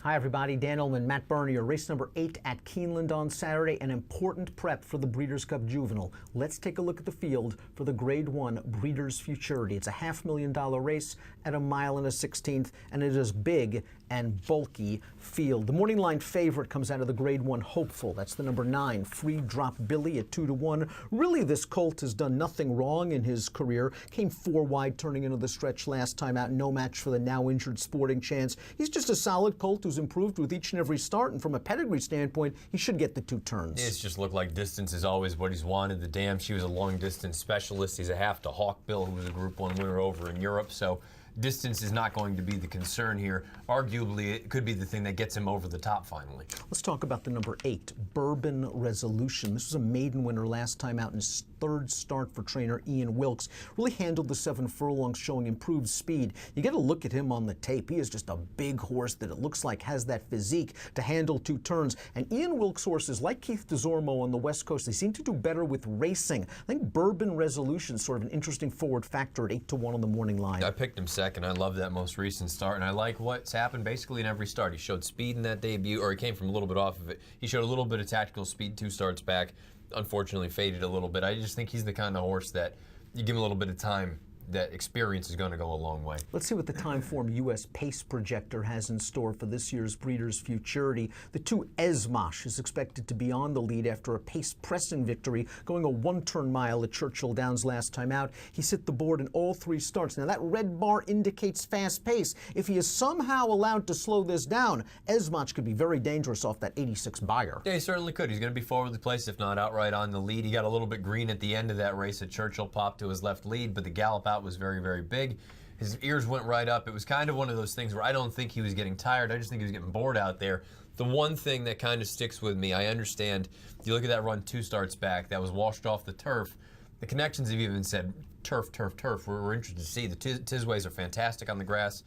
Hi everybody, Dan Illman, Matt Bernier, race number 8 at Keeneland on Saturday, an important prep for the Breeders' Cup Juvenile. Let's take a look at the field for the Grade 1 Breeders Futurity. It's a $500,000 race at 1 mile and a 16th, and it is big and bulky field. The morning line favorite comes out of the Grade 1 Hopeful. That's the number 9, Free Drop Billy at 2-1. Really, this colt has done nothing wrong in his career. Came 4 wide turning into the stretch last time out. No match for the now injured Sporting Chance. He's just a solid colt who's improved with each and every start, and from a pedigree standpoint, he should get the 2 turns. It's just looked like distance is always what he's wanted. The dam, she was a long distance specialist. He's a half to Hawkbill, who was a Group 1 winner over in Europe, so distance is not going to be the concern here. Arguably, it could be the thing that gets him over the top finally. Let's talk about the number 8, Bourbon Resolution. This was a maiden winner last time out in his 3rd start for trainer Ian Wilkes. Really handled the 7 furlongs, showing improved speed. You get a look at him on the tape. He is just a big horse that it looks like has that physique to handle 2 turns. And Ian Wilkes' horses, like Keith DeZormo on the West Coast, they seem to do better with racing. I think Bourbon Resolution is sort of an interesting forward factor at 8-1 on the morning line. I picked him second. I love that most recent start, and I like what's happened basically in every start. He showed speed in that debut, or he came from a little bit off of it. He showed a little bit of tactical speed 2 starts back. Unfortunately faded a little bit. I just think he's the kind of horse that you give him a little bit of time, that experience is going to go a long way. Let's see what the Timeform U.S. Pace Projector has in store for this year's Breeders' Futurity. The 2 Esmash is expected to be on the lead after a pace pressing victory, going a 1-turn mile at Churchill Downs last time out. He's hit the board in all 3 starts. Now that red bar indicates fast pace. If he is somehow allowed to slow this down, Esmash could be very dangerous off that 86 buyer. Yeah, he certainly could. He's going to be forwardly placed, if not outright on the lead. He got a little bit green at the end of that race at Churchill, popped to his left lead, but the gallop out was very, very big. His ears went right up. It was kind of one of those things where I don't think he was getting tired. I just think he was getting bored out there. The one thing that kind of sticks with me, I understand, you look at that run 2 starts back, that was washed off the turf. The connections have even said turf, turf, turf. We're interested to see. The Tisways are fantastic on the grass.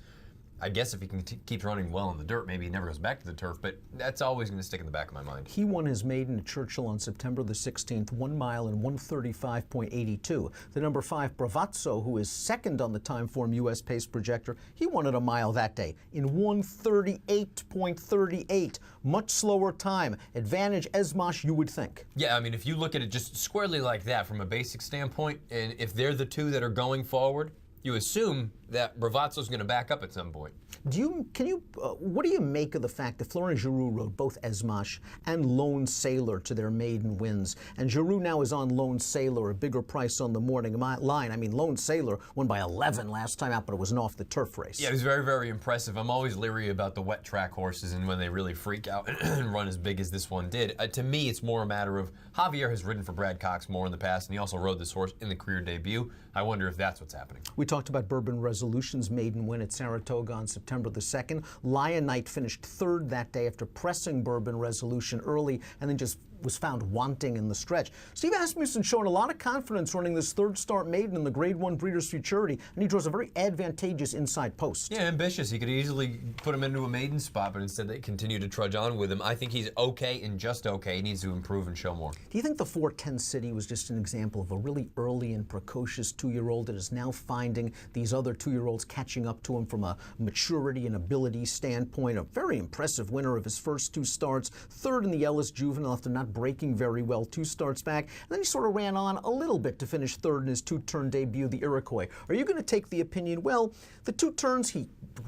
I guess if he can keep running well in the dirt, maybe he never goes back to the turf, but that's always going to stick in the back of my mind. He won his maiden at Churchill on September the 16th, 1 mile and 135.82. The number 5, Bravazzo, who is second on the Timeform U.S. Pace Projector, he won at a mile that day in 138.38. Much slower time. Advantage Esmash, you would think. Yeah, I mean, if you look at it just squarely like that from a basic standpoint, and if they're the 2 that are going forward, you assume that Bravazzo's going to back up at some point. What do you make of the fact that Florent Giroux rode both Esmash and Lone Sailor to their maiden wins? And Giroux now is on Lone Sailor, a bigger price on the morning line. I mean, Lone Sailor won by 11 last time out, but it was an off-the-turf race. Yeah, it was very, very impressive. I'm always leery about the wet track horses and when they really freak out and run as big as this one did. To me, it's more a matter of Javier has ridden for Brad Cox more in the past, and he also rode this horse in the career debut. I wonder if that's what's happening. We talked about Bourbon Resolution's maiden win at Saratoga on September the 2nd. Lion Knight finished 3rd that day after pressing Bourbon Resolution early and then just was found wanting in the stretch. Steve Asmussen showing a lot of confidence running this 3rd start maiden in the Grade 1 Breeders' Futurity, and he draws a very advantageous inside post. Yeah, ambitious. He could easily put him into a maiden spot, but instead they continue to trudge on with him. I think he's okay and just okay. He needs to improve and show more. Do you think the 410 City was just an example of a really early and precocious 2-year-old that is now finding these other 2-year-olds catching up to him from a maturity and ability standpoint? A very impressive winner of his first 2 starts, 3rd in the Ellis Juvenile after not breaking very well 2 starts back, and then he sort of ran on a little bit to finish 3rd in his 2-turn debut, the Iroquois. Are you going to take the opinion, well, the 2 turns, he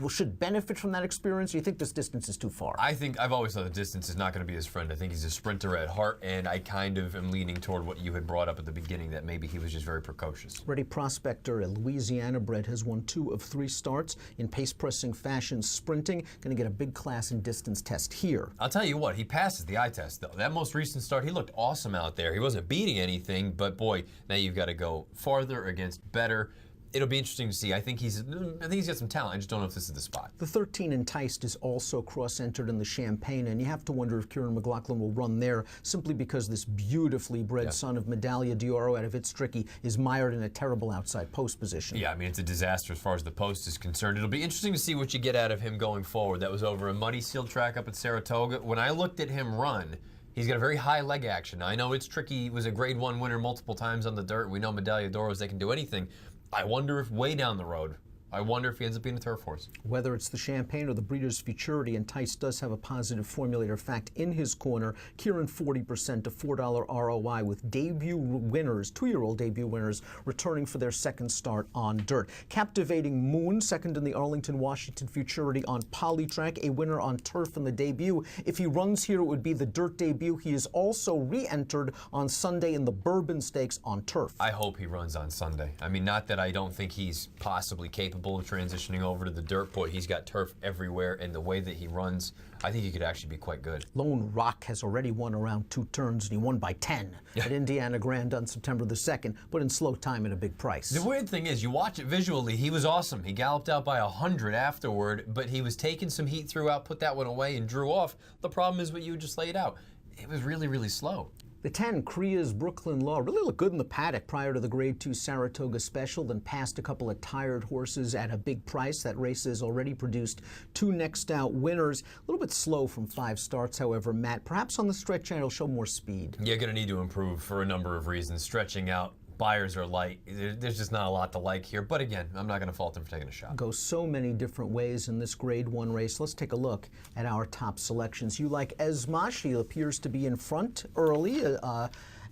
should benefit from that experience, or you think this distance is too far? I've always thought the distance is not going to be his friend. I think he's a sprinter at heart, and I kind of am leaning toward what you had brought up at the beginning, that maybe he was just very precocious. Ready Prospector, a Louisiana bred, has won 2 of 3 starts in pace-pressing fashion sprinting. Going to get a big class and distance test here. I'll tell you what, he passes the eye test, though. That most recent start, he looked awesome out there. He wasn't beating anything, but boy, now you've got to go farther against better. It'll be interesting to see. I think he's got some talent. I just don't know if this is the spot. The 13 Enticed is also cross-entered in the Champagne, and you have to wonder if Kieran McLaughlin will run there simply because this beautifully bred son of Medaglia d'Oro out of It's Tricky is mired in a terrible outside post position. Yeah, I mean, it's a disaster as far as the post is concerned. It'll be interesting to see what you get out of him going forward. That was over a muddy sealed track up at Saratoga. When I looked at him run, he's got a very high leg action. I know It's Tricky was a Grade 1 winner multiple times on the dirt. We know Medaglia d'Oros, they can do anything. I wonder if way down the road, I wonder if he ends up being a turf horse. Whether it's the Champagne or the Breeders Futurity, and Tice does have a positive formulator fact in his corner. Kieran 40% to $4 ROI with debut winners, 2-year-old debut winners, returning for their second start on dirt. Captivating Moon, second in the Arlington, Washington Futurity on Polytrack, a winner on turf in the debut. If he runs here, it would be the dirt debut. He is also re-entered on Sunday in the Bourbon Stakes on turf. I hope he runs on Sunday. I mean, not that I don't think he's possibly capable of transitioning over to the dirt, but he's got turf everywhere, and the way that he runs, I think he could actually be quite good. Lone Rock has already won around 2 turns, and he won by 10 at Indiana Grand on September the 2nd, but in slow time at a big price. The weird thing is, you watch it visually, he was awesome. He galloped out by 100 afterward, but he was taking some heat throughout, put that one away, and drew off. The problem is what you just laid out. It was really, really slow. The 10, Kriya's Brooklyn Law, really looked good in the paddock prior to the Grade 2 Saratoga Special, then passed a couple of tired horses at a big price. That race has already produced 2 next out winners. A little bit slow from 5 starts, however, Matt. Perhaps on the stretch out, it'll show more speed. You're going to need to improve for a number of reasons. Stretching out, buyers are light. There's just not a lot to like here. But again, I'm not going to fault him for taking a shot. Goes so many different ways in this Grade 1 race. Let's take a look at our top selections. You like Esmash. He appears to be in front early,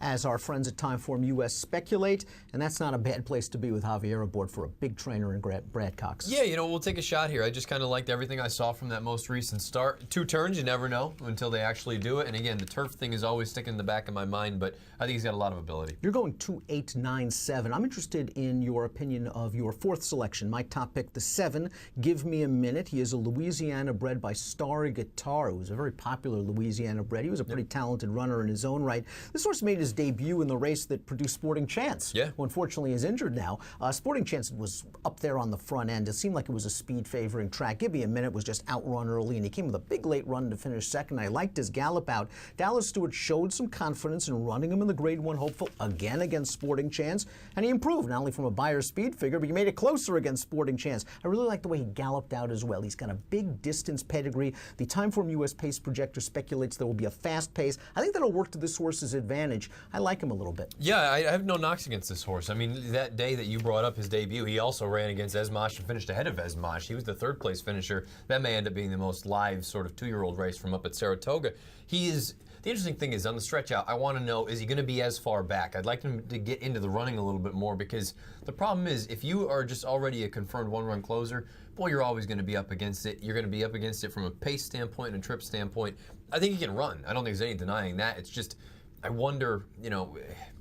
as our friends at Timeform US speculate, and that's not a bad place to be with Javier aboard for a big trainer in Brad Cox. Yeah, you know, we'll take a shot here. I just kind of liked everything I saw from that most recent start. 2 turns, you never know until they actually do it. And again, the turf thing is always sticking in the back of my mind, but I think he's got a lot of ability. You're going 2, 8, 9, 7. I'm interested in your opinion of your 4th selection. My top pick, the 7, Give Me a Minute. He is a Louisiana bred by Star Guitar, who's a very popular Louisiana bred. He was a pretty talented runner in his own right. This horse made his debut in the race that produced Sporting Chance, who unfortunately is injured now. Sporting Chance was up there on the front end. It seemed like it was a speed-favoring track. Give Me a Minute was just outrun early, and he came with a big late run to finish second. I liked his gallop out. Dallas Stewart showed some confidence in running him in the Grade 1 hopeful again against Sporting Chance, and he improved not only from a Beyer speed figure, but he made it closer against Sporting Chance. I really like the way he galloped out as well. He's got a big distance pedigree. The Timeform US pace projector speculates there will be a fast pace. I think that'll work to this horse's advantage. I like him a little bit. Yeah, I have no knocks against this horse. I mean, that day that you brought up his debut, he also ran against Esmash and finished ahead of Esmash. He was the 3rd place finisher. That may end up being the most live sort of 2-year-old race from up at Saratoga. The interesting thing is, on the stretch out, I want to know, is he going to be as far back? I'd like him to get into the running a little bit more, because the problem is, if you are just already a confirmed 1-run closer, boy, you're always going to be up against it. You're going to be up against it from a pace standpoint and a trip standpoint. I think he can run. I don't think there's any denying that. It's just, I wonder, you know,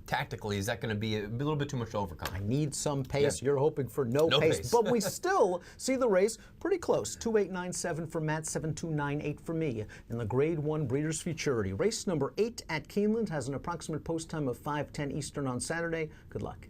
tactically, is that going to be a little bit too much to overcome? I need some pace. You're hoping for no pace. But we still see the race pretty close. 2897 for Matt, 7298 for me in the Grade 1 Breeders Futurity. Race number 8 at Keeneland has an approximate post time of 5:10 Eastern on Saturday. Good luck.